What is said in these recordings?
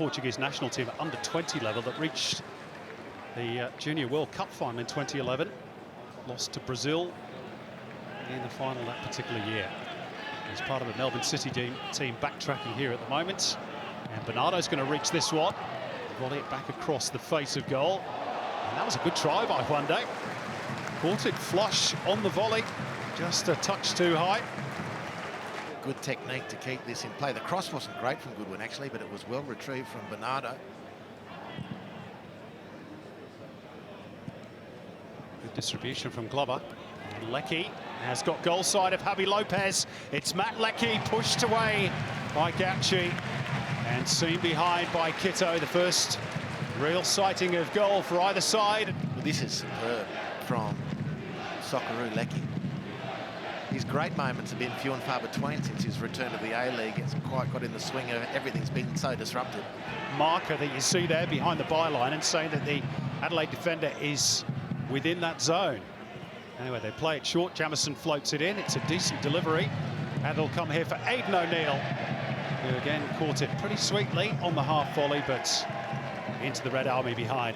Portuguese national team at under 20 level that reached the Junior World Cup final in 2011. Lost to Brazil in the final that particular year. He's part of the Melbourne City team backtracking here at the moment. And Bernardo's going to reach this one. Volley it back across the face of goal. And that was a good try by Juande. Caught it flush on the volley, just a touch too high. Good technique to keep this in play. The cross wasn't great from Goodwin actually, but it was well retrieved from Bernardo. Good distribution from Glover. And Leckie has got goal side of Javi Lopez. It's Matt Leckie pushed away by Gauci and seen behind by Kitto. The first real sighting of goal for either side. Well, this is superb from Socceroo Leckie. His great moments have been few and far between since his return to the A-League. It's quite got in the swing of everything's been so disrupted. Marker that you see there behind the byline and saying that the Adelaide defender is within that zone. Anyway, they play it short. Jamison floats it in. It's a decent delivery. And it'll come here for Aidan O'Neill, who again caught it pretty sweetly on the half volley, but into the Red Army behind.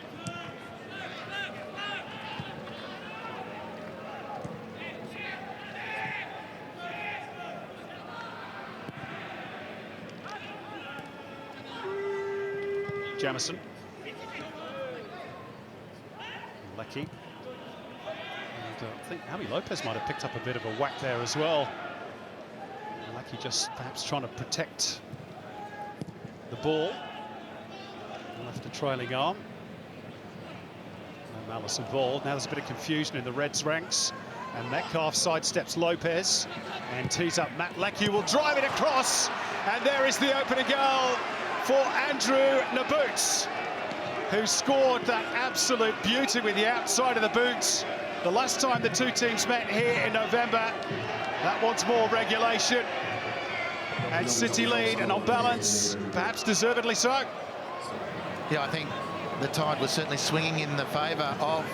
Jamison. Leckie. And I think Javi Lopez might have picked up a bit of a whack there as well. Leckie just perhaps trying to protect the ball. Left a trailing arm. No malice involved. Now there's a bit of confusion in the Reds' ranks. And Metcalf sidesteps Lopez and tees up Matt Leckie, will drive it across. And there is the opening goal for Andrew Naboots, who scored that absolute beauty with the outside of the boots. The last time the two teams met here in November, that wants more regulation. And City lead, and on balance, perhaps deservedly so. Yeah, I think the tide was certainly swinging in the favour of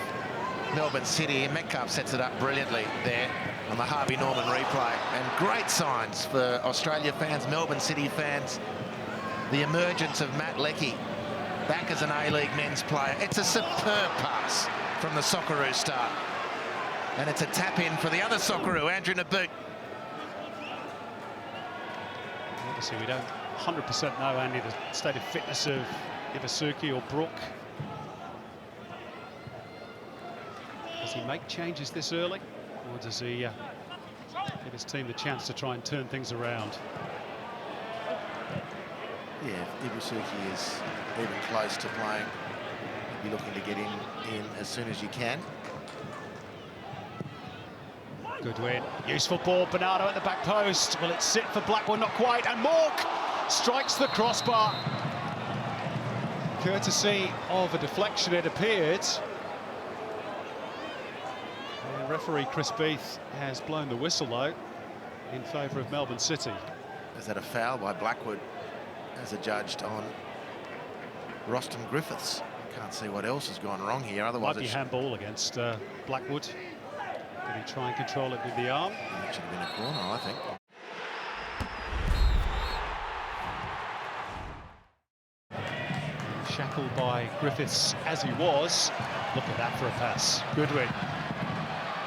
Melbourne City, and Metcalf sets it up brilliantly there on the Harvey Norman replay. And great signs for Australia fans, Melbourne City fans. The emergence of Matt Leckie back as an A-League men's player. It's a superb pass from the Socceroo star. And it's a tap-in for the other Socceroo, Andrew Naboot. Obviously, we don't 100% know, Andy, the state of fitness of Ibasuki or Brook. Does he make changes this early? Or does he give his team the chance to try and turn things around? Yeah, if Isuzu is even close to playing, you're looking to get in as soon as you can. Good win. Useful ball. Bernardo at the back post. Will it sit for Blackwood? Not quite. And Mork strikes the crossbar. Courtesy of a deflection, it appeared. And referee Chris Beath has blown the whistle, though, in favour of Melbourne City. Is that a foul by Blackwood as adjudged on Roston Griffiths? I can't see what else has gone wrong here. Otherwise, might be handball against Blackwood. Did he try and control it with the arm? That should have been a corner, I think. Shackled by Griffiths as he was. Look at that for a pass. Goodwin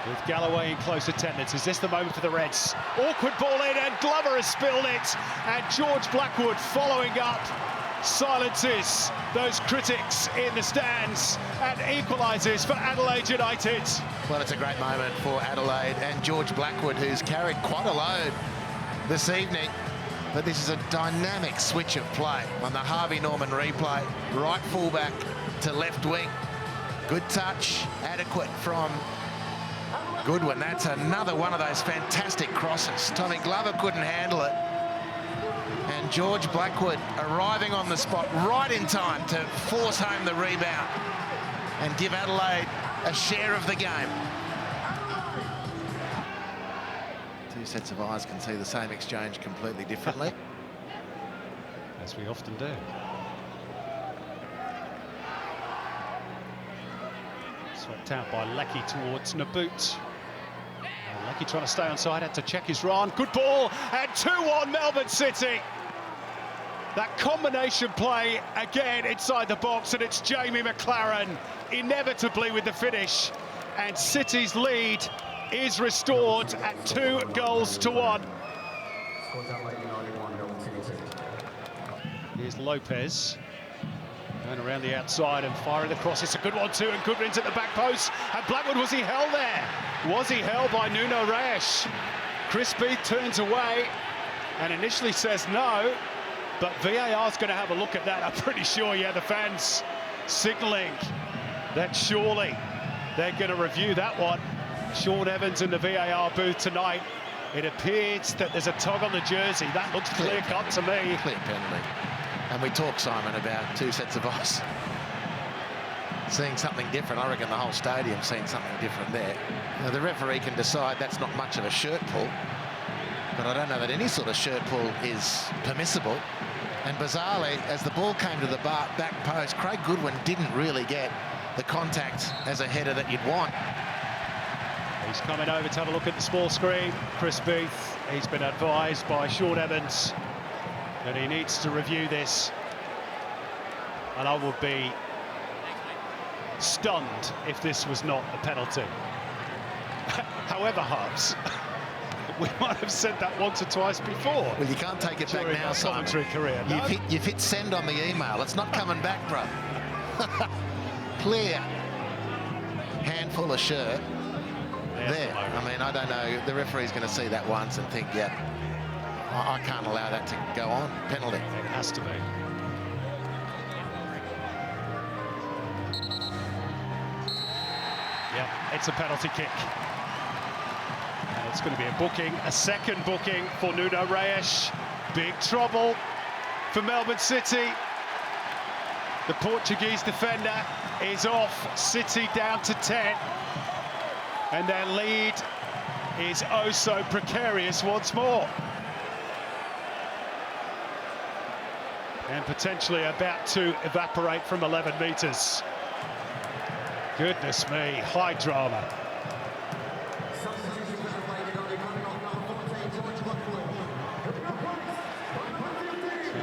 with Galloway in close attendance. Is this the moment for the Reds? Awkward ball in, and Glover has spilled it. And George Blackwood following up silences those critics in the stands and equalises for Adelaide United. Well, it's a great moment for Adelaide and George Blackwood, who's carried quite a load this evening. But this is a dynamic switch of play on the Harvey Norman replay. Right fullback to left wing. Good touch, adequate from Goodwin. That's another one of those fantastic crosses. Tommy Glover couldn't handle it. And George Blackwood arriving on the spot right in time to force home the rebound and give Adelaide a share of the game. Two sets of eyes can see the same exchange completely differently. As we often do. Swept out by Leckie towards Naboot. Leckie trying to stay on side, had to check his run. Good ball, and 2-1 Melbourne City. That combination play again inside the box, and it's Jamie McLaren inevitably with the finish. And City's lead is restored at 2-1. Here's Lopez. Going around the outside and firing the cross. It's a good one too, and Goodwin's at the back post. And Blackwood, was he held there? Was he held by Nuno Reyes? Chris Beath turns away and initially says no, but VAR's going to have a look at that. I'm pretty sure, yeah, the fans signalling that surely they're going to review that one. Sean Evans in the VAR booth tonight. It appears that there's a tug on the jersey. That looks clear-cut to me. Clear penalty. And we talked, Simon, about 2 sets of eyes. Seeing something different. I reckon the whole stadium seeing something different there. Now, the referee can decide that's not much of a shirt pull, but I don't know that any sort of shirt pull is permissible. And bizarrely, as the ball came to the back post, Craig Goodwin didn't really get the contact as a header that you'd want. He's coming over to have a look at the small screen. Chris Beath, he's been advised by Sean Evans that he needs to review this. And I would be stunned if this was not a penalty. However, Hubs, we might have said that once or twice before. Well, you can't take it back now, Simon. Career, no? You've hit send on the email. It's not coming back, bro. Clear handful of shirt. There. I mean, I don't know. The referee's going to see that once and think, yeah, I can't allow that to go on. Penalty. It has to be. Yeah, it's a penalty kick. And it's going to be a booking, a second booking for Nuno Reyes. Big trouble for Melbourne City. The Portuguese defender is off. City down to 10. And their lead is oh so precarious once more. And potentially about to evaporate from 11 metres. Goodness me, high drama.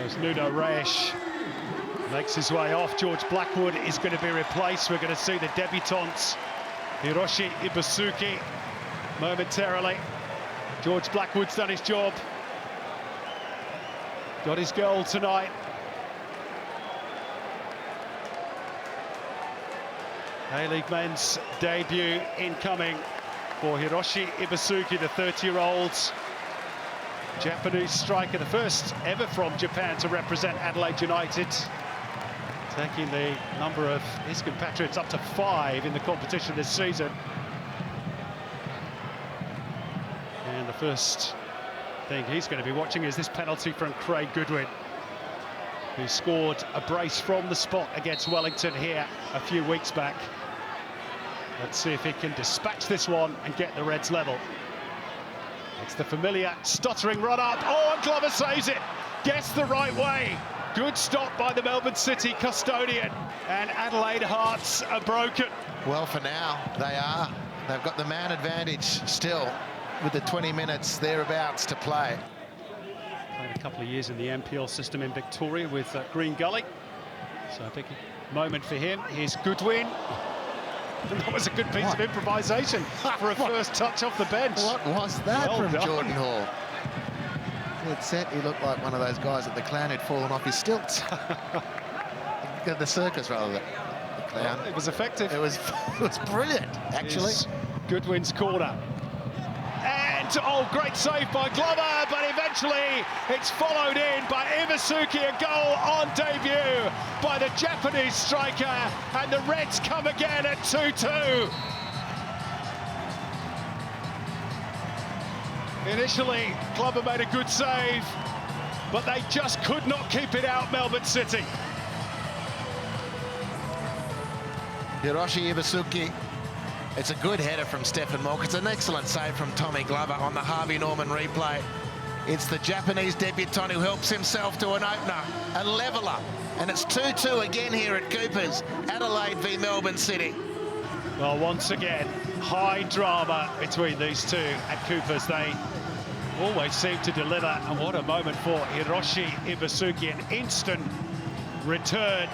As Nuno Reyes makes his way off, George Blackwood is going to be replaced. We're going to see the debutants, Hiroshi Ibusuki, momentarily. George Blackwood's done his job. Got his goal tonight. A-League men's debut incoming for Hiroshi Ibusuki, the 30-year-old Japanese striker, the first ever from Japan to represent Adelaide United, taking the number of his compatriots up to 5 in the competition this season. And the first thing he's going to be watching is this penalty from Craig Goodwin, who scored a brace from the spot against Wellington here a few weeks back. Let's see if he can dispatch this one and get the Reds level. It's the familiar stuttering run up. Oh, and Glover saves it. Gets the right way. Good stop by the Melbourne City custodian. And Adelaide hearts are broken. Well, for now, they are. They've got the man advantage still with the 20 minutes thereabouts to play. Played a couple of years in the MPL system in Victoria with Green Gully. So a big moment for him. Here's Goodwin. And that was a good piece of improvisation for a first touch off the bench. What was that from done. Jordan Hall? Good set. He looked like one of those guys at the clown who'd fallen off his stilts. The circus, rather than the clown. Well, it was effective. It was brilliant, actually. It's Goodwin's corner. And, oh, great save by Glover, but eventually it's followed in by Ibusuki, a goal on debut by the Japanese striker, and the Reds come again at 2-2. Initially, Glover made a good save, but they just could not keep it out, Melbourne City. Hiroshi Ibusuki. It's a good header from Stefan Malk. It's an excellent save from Tommy Glover on the Harvey Norman replay. It's the Japanese debutant who helps himself to an opener, a leveller. And it's 2-2 again here at Coopers. Adelaide v Melbourne City. Well, once again, high drama between these two at Coopers. They always seem to deliver. And what a moment for Hiroshi Ibusuki, an instant return